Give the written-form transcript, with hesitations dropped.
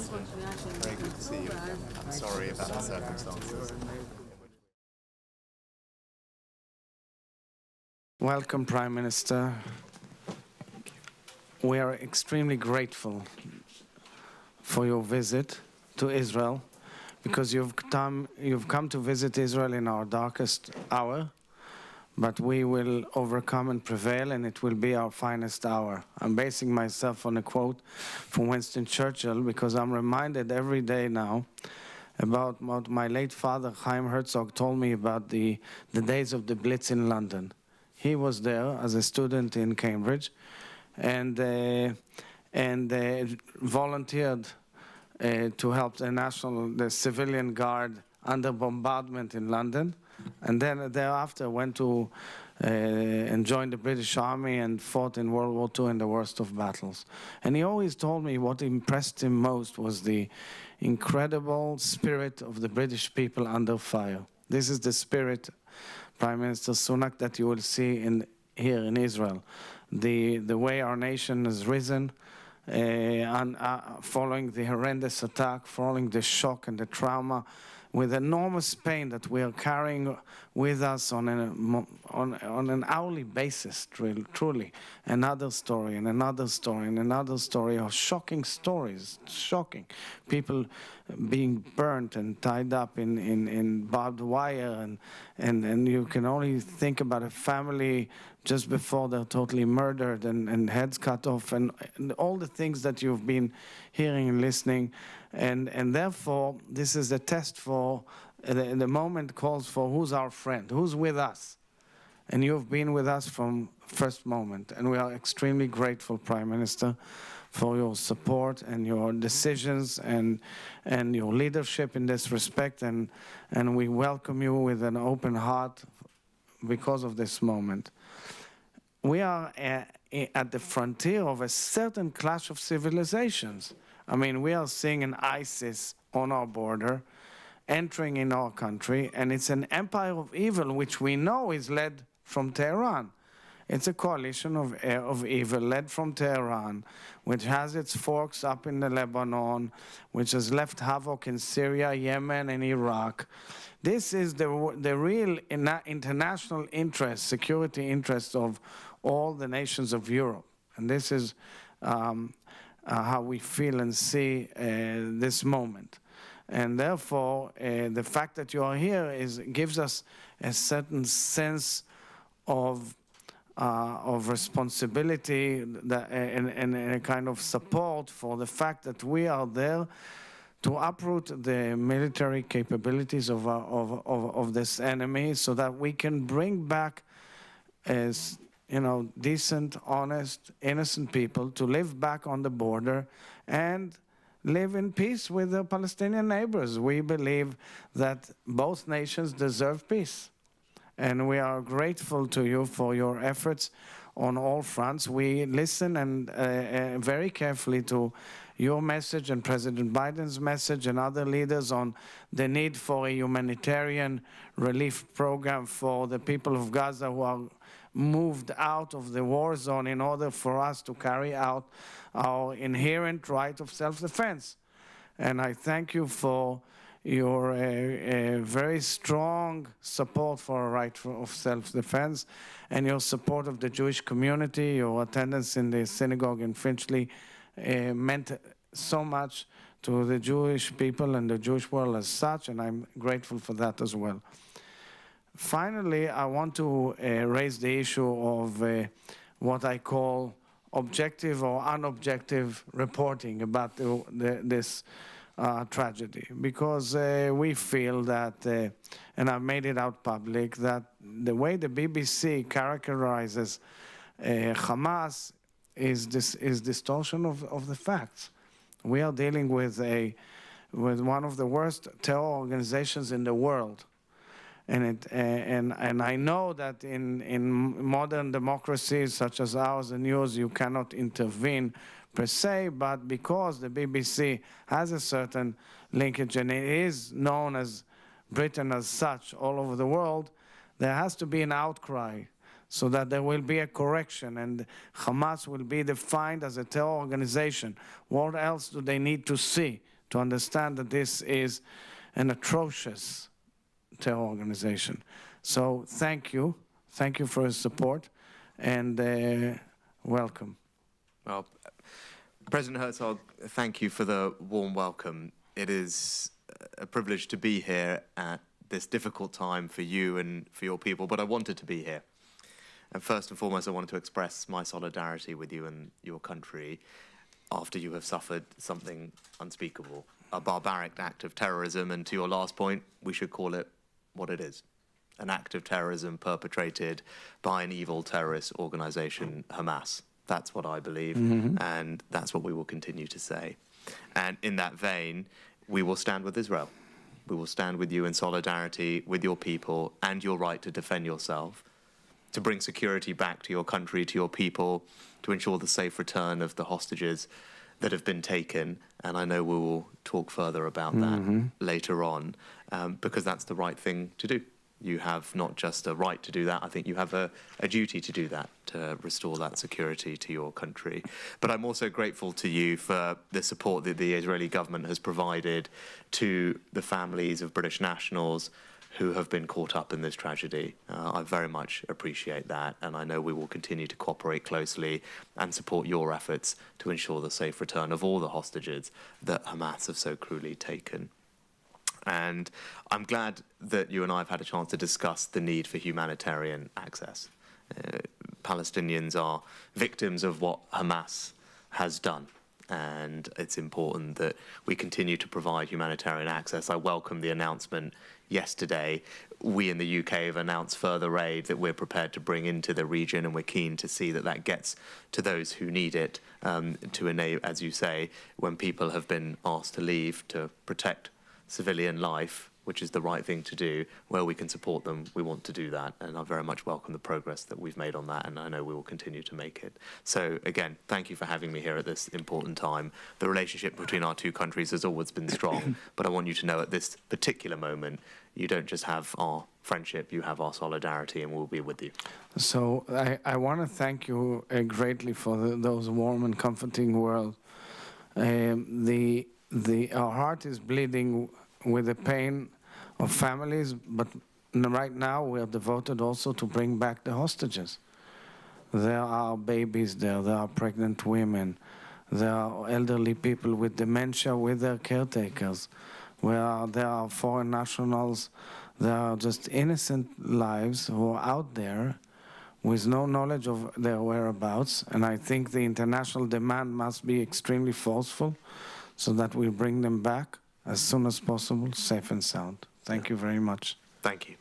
Very good to see you again. I'm sorry about the circumstances. Welcome, Prime Minister. We are extremely grateful for your visit to Israel, because you've come to visit Israel in our darkest hour, but we will overcome and prevail, and it will be our finest hour. I'm basing myself on a quote from Winston Churchill, because I'm reminded every day now about what my late father, Chaim Herzog, told me about the days of the Blitz in London. He was there as a student in Cambridge, and volunteered to help the civilian guard under bombardment in London, and then thereafter went to and joined the British Army and fought in World War II in the worst of battles. And he always told me what impressed him most was the incredible spirit of the British people under fire. This is the spirit, Prime Minister Sunak, that you will see here in Israel. The way our nation has risen, following the horrendous attack, following the shock and the trauma, with enormous pain that we are carrying with us on an hourly basis, truly. Another story and another story and another story of shocking stories, shocking. People being burnt and tied up in barbed wire, and you can only think about a family just before they're totally murdered and heads cut off, and all the things that you've been hearing and listening. And therefore, this is a test for, the moment calls for who's our friend, who's with us. And you've been with us from first moment. And we are extremely grateful, Prime Minister, for your support and your decisions and your leadership in this respect. And we welcome you with an open heart because of this moment. We are at the frontier of a certain clash of civilizations. I mean, we are seeing an ISIS on our border, entering in our country, and it's an empire of evil, which we know is led from Tehran. It's a coalition of evil led from Tehran, which has its forks up in the Lebanon, which has left havoc in Syria, Yemen, and Iraq. This is the real international interest, security interest of all the nations of Europe. And this is how we feel and see this moment. And therefore, the fact that you are here gives us a certain sense of responsibility and a kind of support for the fact that we are there to uproot the military capabilities of this enemy, so that we can bring back, as decent, honest, innocent people to live back on the border and live in peace with their Palestinian neighbors. We believe that both nations deserve peace. And we are grateful to you for your efforts on all fronts. We listen very carefully to your message and President Biden's message and other leaders on the need for a humanitarian relief program for the people of Gaza who are moved out of the war zone in order for us to carry out our inherent right of self-defense. And I thank you for your very strong support for a right of self-defense, and your support of the Jewish community. Your attendance in the synagogue in Finchley meant so much to the Jewish people and the Jewish world as such, and I'm grateful for that as well. Finally, I want to raise the issue of what I call objective or unobjective reporting about this tragedy, because we feel that, and I've made it out public, that the way the BBC characterizes Hamas is distortion of the facts. We are dealing with one of the worst terror organizations in the world. And I know that in modern democracies such as ours and yours, you cannot intervene per se, but because the BBC has a certain linkage and it is known as Britain as such all over the world, there has to be an outcry so that there will be a correction and Hamas will be defined as a terror organization. What else do they need to see to understand that this is an atrocious terror organization. So thank you for your support, and welcome. Well, President Herzog, thank you for the warm welcome. It is a privilege to be here at this difficult time for you and for your people, but I wanted to be here. And first and foremost, I wanted to express my solidarity with you and your country after you have suffered something unspeakable, a barbaric act of terrorism, and to your last point, we should call it what it is, an act of terrorism perpetrated by an evil terrorist organization, Hamas. That's what I believe, and that's what we will continue to say. And in that vein, we will stand with Israel. We will stand with you in solidarity with your people and your right to defend yourself, to bring security back to your country, to your people, to ensure the safe return of the hostages that have been taken. And I know we will talk further about that later on, because that's the right thing to do. You have not just a right to do that, I think you have a duty to do that, to restore that security to your country. But I'm also grateful to you for the support that the Israeli government has provided to the families of British nationals who have been caught up in this tragedy. I very much appreciate that, and I know we will continue to cooperate closely and support your efforts to ensure the safe return of all the hostages that Hamas have so cruelly taken. And I'm glad that you and I have had a chance to discuss the need for humanitarian access. Palestinians are victims of what Hamas has done, and it's important that we continue to provide humanitarian access. I welcome the announcement yesterday. We in the UK have announced further aid that we're prepared to bring into the region, and we're keen to see that that gets to those who need it, to enable, as you say, when people have been asked to leave, to protect civilian life, which is the right thing to do. Where we can support them, we want to do that, and I very much welcome the progress that we've made on that, and I know we will continue to make it. So again, thank you for having me here at this important time. The relationship between our two countries has always been strong, but I want you to know at this particular moment, you don't just have our friendship, you have our solidarity, and we'll be with you. So I want to thank you greatly for those warm and comforting words. Our heart is bleeding with the pain of families, but right now we are devoted also to bring back the hostages. There are babies there are pregnant women, there are elderly people with dementia with their caretakers, there are foreign nationals, there are just innocent lives who are out there with no knowledge of their whereabouts, and I think the international demand must be extremely forceful so that we bring them back as soon as possible, safe and sound. Thank you very much. Thank you.